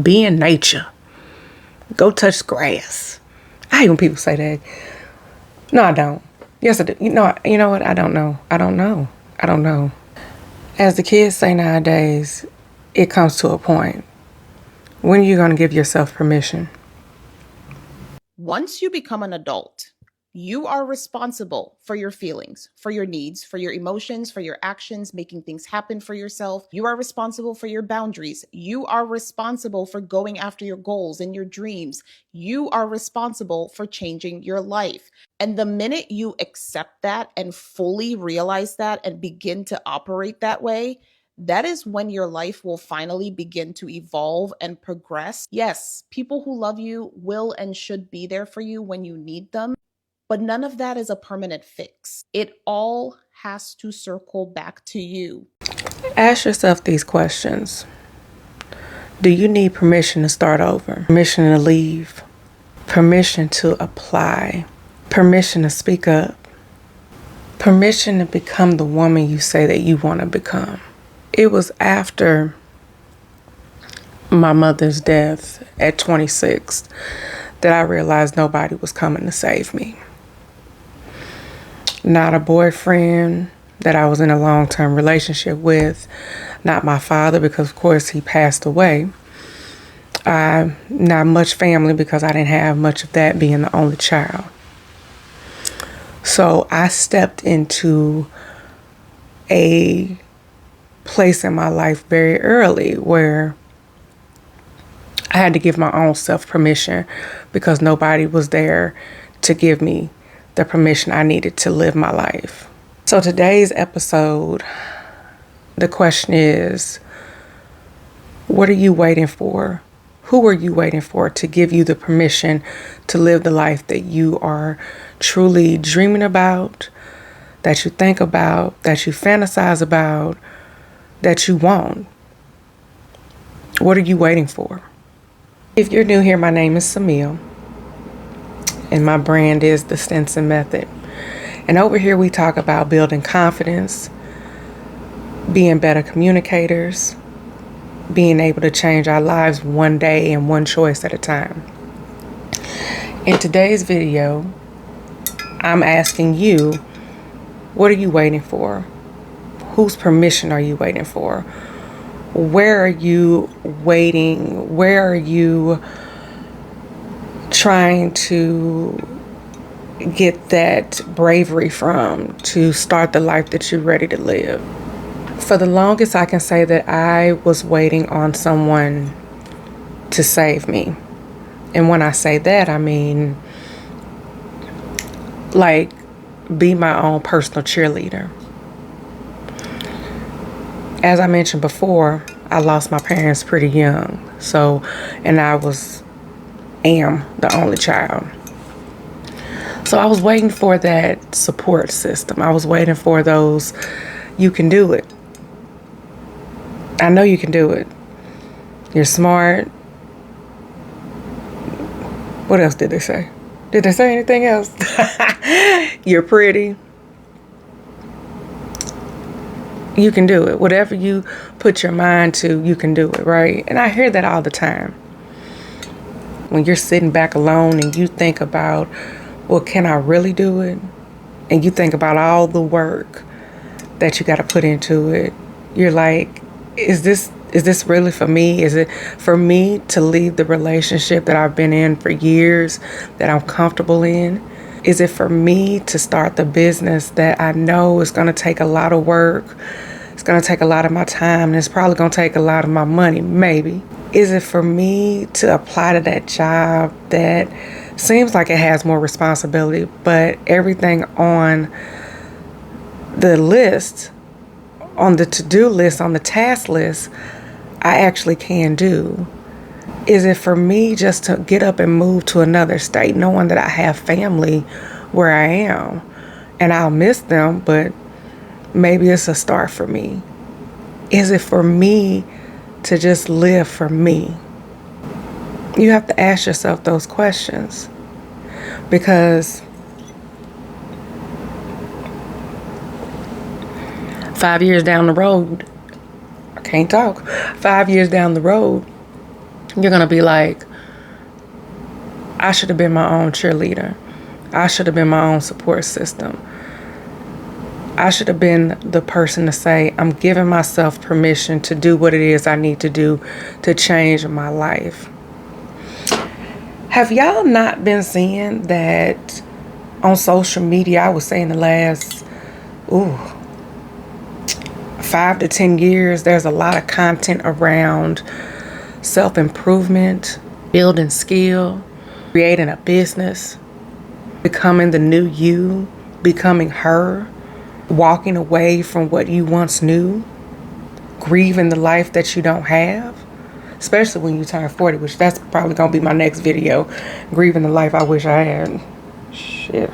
Be in nature. Go touch grass. I hate when people say that. No, I don't. Yes, I do. You know what? I don't know. I don't know. As the kids say nowadays, it comes to a point. When are you going to give yourself permission? Once you become an adult, you are responsible for your feelings, for your needs, for your emotions, for your actions, making things happen for yourself. You are responsible for your boundaries. You are responsible for going after your goals and your dreams. You are responsible for changing your life. And the minute you accept that and fully realize that and begin to operate that way, that is when your life will finally begin to evolve and progress. Yes, people who love you will and should be there for you when you need them, but none of that is a permanent fix. It all has to circle back to you. Ask yourself these questions. Do you need permission to start over? Permission to leave? Permission to apply? Permission to speak up? Permission to become the woman you say that you want to become? It was after my mother's death at 26 that I realized nobody was coming to save me. Not a boyfriend that I was in a long-term relationship with, not my father, because of course he passed away. Not much family, because I didn't have much of that, being the only child. So I stepped into a place in my life very early where I had to give my own self permission, because nobody was there to give me the permission I needed to live my life. So today's episode, the question is, what are you waiting for? Who are you waiting for to give you the permission to live the life that you are truly dreaming about, that you think about, that you fantasize about, that you want? What are you waiting for? If you're new here, my name is Samil, and my brand is the Stinson Method. And over here we talk about building confidence, being better communicators, being able to change our lives one day and one choice at a time. In today's video, I'm asking you, what are you waiting for? Whose permission are you waiting for? Where are you waiting? Where are you trying to get that bravery from to start the life that you're ready to live? For the longest, I can say that I was waiting on someone to save me. And when I say that, I mean, like, be my own personal cheerleader. As I mentioned before, I lost my parents pretty young. And I am the only child. So I was waiting for that support system. I was waiting for those, you can do it. I know you can do it. You're smart. What else did they say? Did they say anything else? You're pretty. You can do it. Whatever you put your mind to, you can do it, right? And I hear that all the time. When you're sitting back alone and you think about, well, can I really do it? And you think about all the work that you got to put into it. You're like, is this really for me? Is it for me to leave the relationship that I've been in for years, that I'm comfortable in? Is it for me to start the business that I know is going to take a lot of work? It's going to take a lot of my time, and it's probably going to take a lot of my money, maybe. Is it for me to apply to that job that seems like it has more responsibility, but everything on the list, on the to-do list, on the task list, I actually can do? Is it for me just to get up and move to another state, knowing that I have family where I am and I'll miss them, but maybe it's a start for me? Is it for me to just live for me? You have to ask yourself those questions, because 5 years down the road, I can't talk. 5 years down the road, you're going to be like, I should have been my own cheerleader. I should have been my own support system. I should have been the person to say, I'm giving myself permission to do what it is I need to do to change my life. Have y'all not been seeing that on social media? I would say in the last 5 to 10 years, there's a lot of content around self-improvement, building skill, creating a business, becoming the new you, becoming her, walking away from what you once knew, grieving the life that you don't have, especially when you turn 40, which that's probably going to be my next video, grieving the life I wish I had. Shit.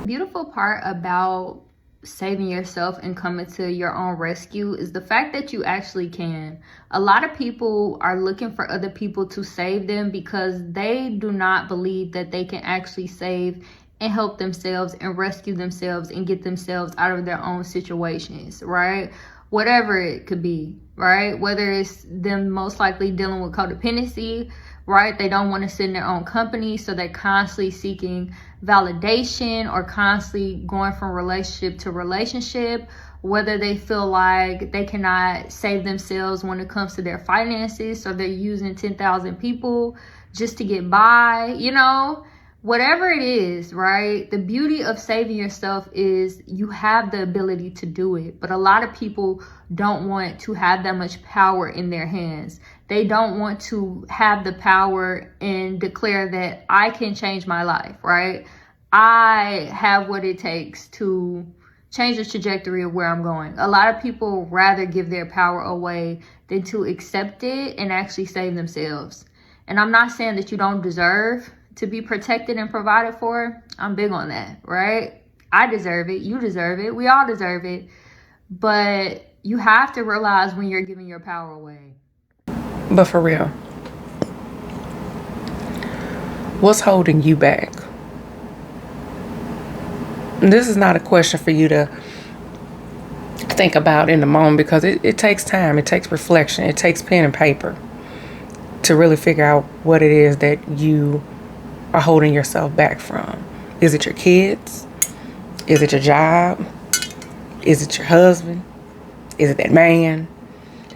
Beautiful part about saving yourself and coming to your own rescue is the fact that you actually can. A lot of people are looking for other people to save them because they do not believe that they can actually save and help themselves and rescue themselves and get themselves out of their own situations, right? Whatever it could be, right? Whether it's them most likely dealing with codependency, right? They don't want to sit in their own company, so they're constantly seeking validation or constantly going from relationship to relationship. Whether they feel like they cannot save themselves when it comes to their finances, so they're using 10,000 people just to get by, you know? Whatever it is, right? The beauty of saving yourself is you have the ability to do it. But a lot of people don't want to have that much power in their hands. They don't want to have the power and declare that I can change my life, right? I have what it takes to change the trajectory of where I'm going. A lot of people rather give their power away than to accept it and actually save themselves. And I'm not saying that you don't deserve to be protected and provided for. I'm big on that, right? I deserve it. You deserve it. We all deserve it. But you have to realize when you're giving your power away. But for real, what's holding you back? And this is not a question for you to think about in the moment, because it takes time. It takes reflection. It takes pen and paper to really figure out what it is that you are holding yourself back from. Is it your kids? Is it your job? Is it your husband? Is it that man?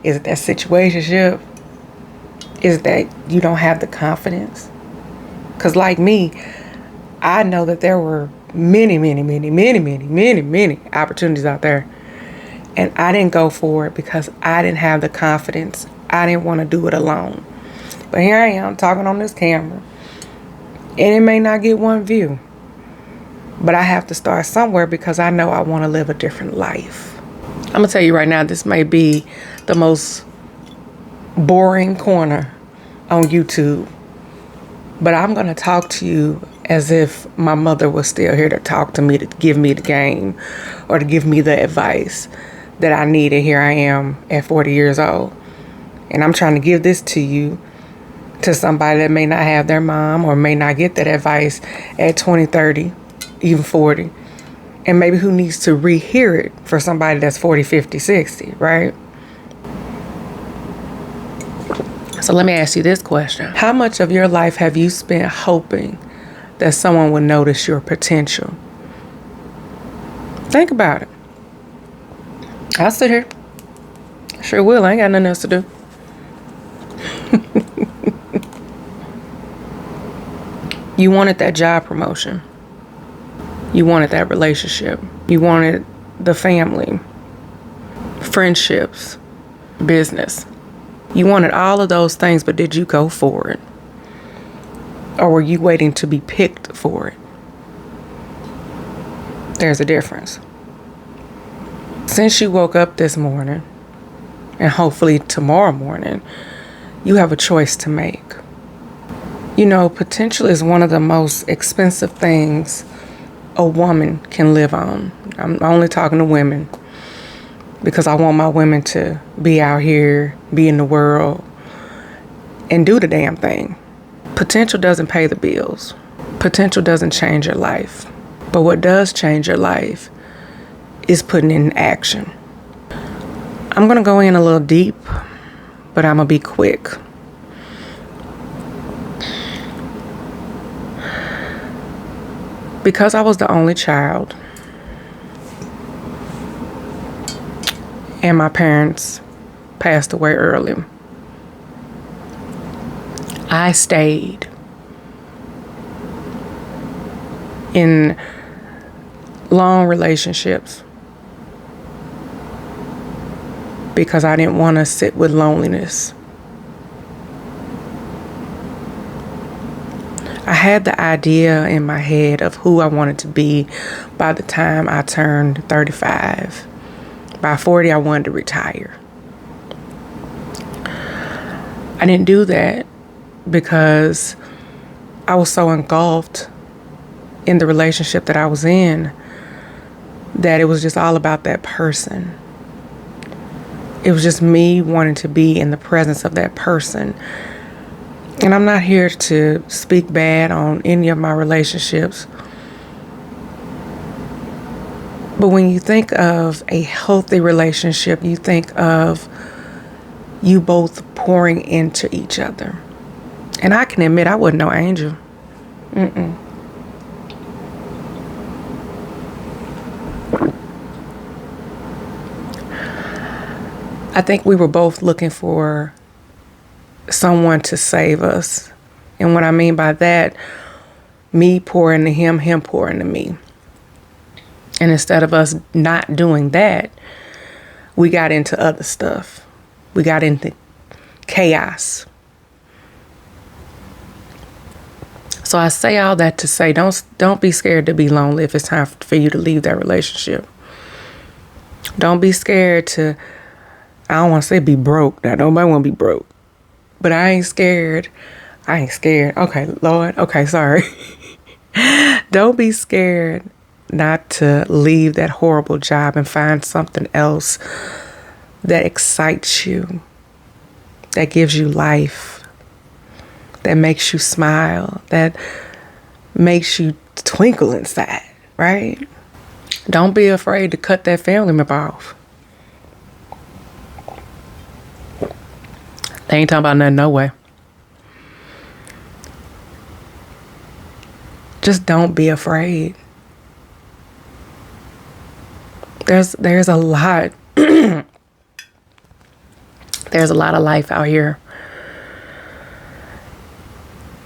Is it that situationship? Is it that you don't have the confidence? Because like me, I know that there were many opportunities out there, and I didn't go for it because I didn't have the confidence. I didn't want to do it alone. But here I am talking on this camera, and it may not get one view, but I have to start somewhere because I know I want to live a different life. I'm going to tell you right now, this may be the most boring corner on YouTube, but I'm going to talk to you as if my mother was still here to talk to me, to give me the game or to give me the advice that I needed. Here I am at 40 years old, and I'm trying to give this to you, to somebody that may not have their mom or may not get that advice at 20, 30, even 40. And maybe who needs to rehear it for somebody that's 40, 50, 60, right? So let me ask you this question. How much of your life have you spent hoping that someone would notice your potential? Think about it. I'll sit here. Sure will. I ain't got nothing else to do. You wanted that job promotion. You wanted that relationship. You wanted the family, friendships, business. You wanted all of those things, but did you go for it? Or were you waiting to be picked for it? There's a difference. Since you woke up this morning, and hopefully tomorrow morning, you have a choice to make. You know, potential is one of the most expensive things a woman can live on. I'm only talking to women because I want my women to be out here, be in the world, and do the damn thing. Potential doesn't pay the bills. Potential doesn't change your life. But what does change your life is putting in action. I'm going to go in a little deep, but I'm going to be quick. Because I was the only child and my parents passed away early, I stayed in long relationships because I didn't want to sit with loneliness. I had the idea in my head of who I wanted to be by the time I turned 35. By 40, I wanted to retire. I didn't do that because I was so engulfed in the relationship that I was in that it was just all about that person. It was just me wanting to be in the presence of that person. And I'm not here to speak bad on any of my relationships. But when you think of a healthy relationship, you think of you both pouring into each other. And I can admit I wasn't no angel. I think we were both looking for someone to save us. And what I mean by that, me pouring to him, him pouring to me. And instead of us not doing that, we got into other stuff. We got into chaos. So I say all that to say, don't be scared to be lonely if it's time for you to leave that relationship. Don't be scared to, I don't want to say be broke. Now, nobody want to be broke. But I ain't scared. Okay, Lord. Okay, sorry. Don't be scared not to leave that horrible job and find something else that excites you, that gives you life, that makes you smile, that makes you twinkle inside, right? Don't be afraid to cut that family member off. They ain't talking about nothing, no way. Just don't be afraid. There's a lot. There's a lot of life out here.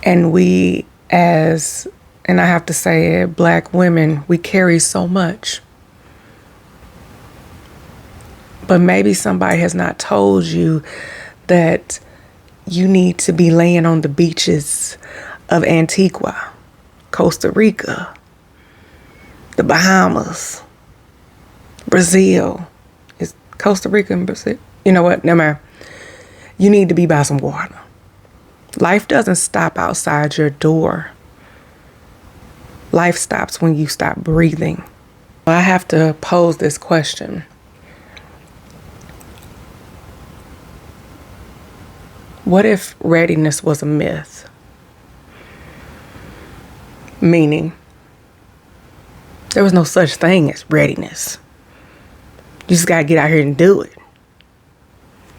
And we and I have to say it, Black women, we carry so much. But maybe somebody has not told you that you need to be laying on the beaches of Antigua, Costa Rica, the Bahamas, Brazil. Is Costa Rica and Brazil? You know what? Never mind. You need to be by some water. Life doesn't stop outside your door. Life stops when you stop breathing. I have to pose this question. What if readiness was a myth? Meaning, there was no such thing as readiness. You just gotta get out here and do it.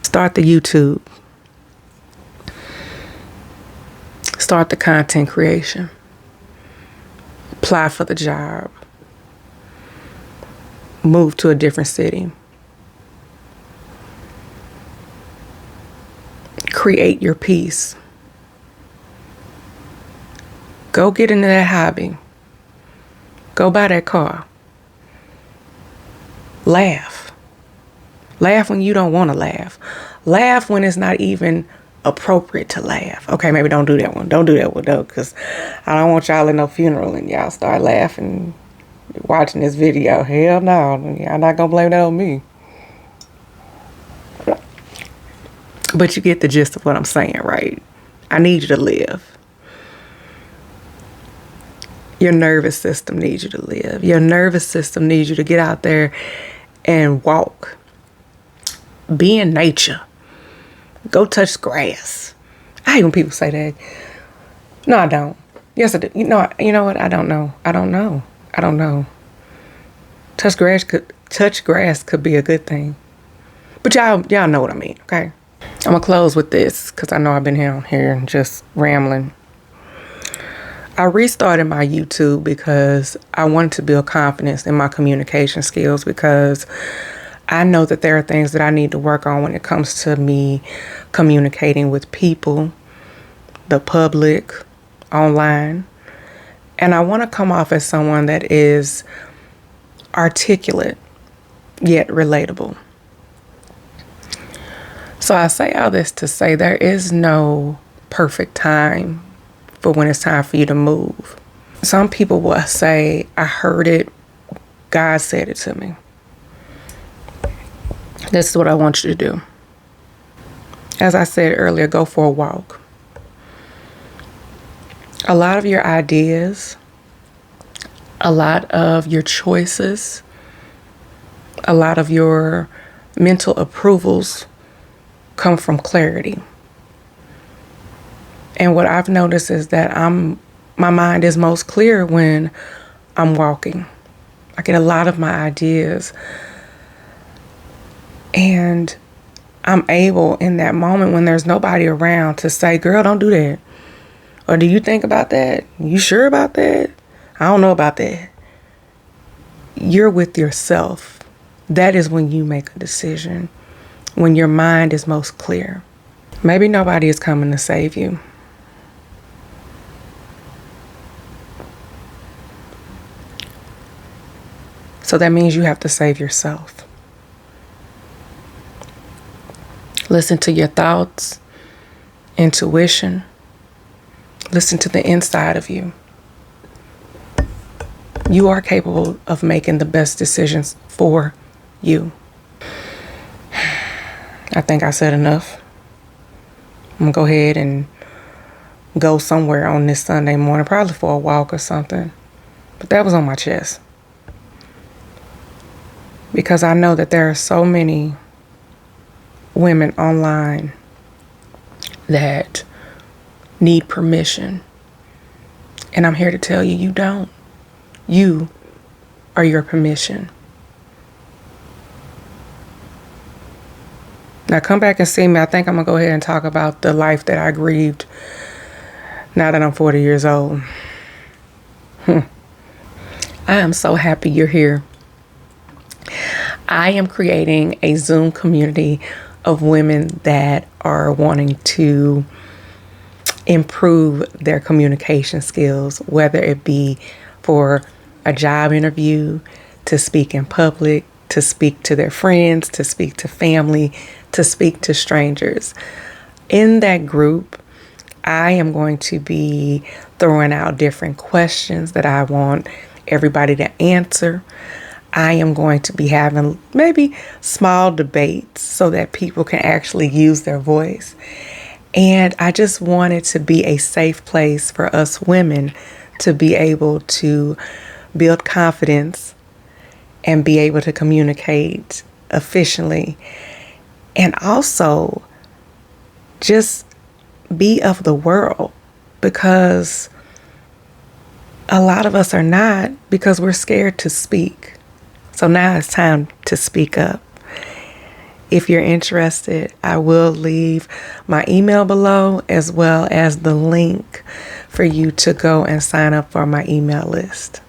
Start the YouTube. Start the content creation. Apply for the job. Move to a different city. Create your peace. Go get into that hobby. Go buy that car. Laugh. Laugh when you don't want to laugh. Laugh when it's not even appropriate to laugh. Okay, maybe don't do that one. Don't do that one though, because I don't want y'all in no funeral and y'all start laughing watching this video. Hell no. Y'all not gonna blame that on me. But you get the gist of what I'm saying, right? I need you to live. Your nervous system needs you to live. Your nervous system needs you to get out there and walk. Be in nature. Go touch grass. I hate when people say that. No, I don't. Yes, I do. You know what? I don't know. Touch grass could be a good thing. But y'all know what I mean, okay? I'm gonna close with this because I know I've been here and just rambling. I restarted my YouTube because I wanted to build confidence in my communication skills, because I know that there are things that I need to work on when it comes to me communicating with people, the public, online. And I want to come off as someone that is articulate yet relatable. So I say all this to say there is no perfect time for when it's time for you to move. Some people will say, I heard it, God said it to me. This is what I want you to do. As I said earlier, go for a walk. A lot of your ideas, a lot of your choices, a lot of your mental approvals come from clarity. And what I've noticed is that my mind is most clear when I'm walking. I get a lot of my ideas, and I'm able in that moment when there's nobody around to say, girl, don't do that. Or do you think about that? You sure about that? I don't know about that. You're with yourself. That is when you make a decision, when your mind is most clear. Maybe nobody is coming to save you. So that means you have to save yourself. Listen to your thoughts, intuition. Listen to the inside of you. You are capable of making the best decisions for you. I think I said enough. I'm going to go ahead and go somewhere on this Sunday morning, probably for a walk or something. But that was on my chest. Because I know that there are so many women online that need permission. And I'm here to tell you, you don't. You are your permission. Now come back and see me. I think I'm going to go ahead and talk about the life that I grieved now that I'm 40 years old. I am so happy you're here. I am creating a Zoom community of women that are wanting to improve their communication skills, whether it be for a job interview, to speak in public, to speak to their friends, to speak to family, to speak to strangers. In that group, I am going to be throwing out different questions that I want everybody to answer. I am going to be having maybe small debates so that people can actually use their voice. And I just want it to be a safe place for us women to be able to build confidence and be able to communicate efficiently. And also just be of the world, because a lot of us are not, because we're scared to speak. So now it's time to speak up. If you're interested, I will leave my email below, as well as the link for you to go and sign up for my email list.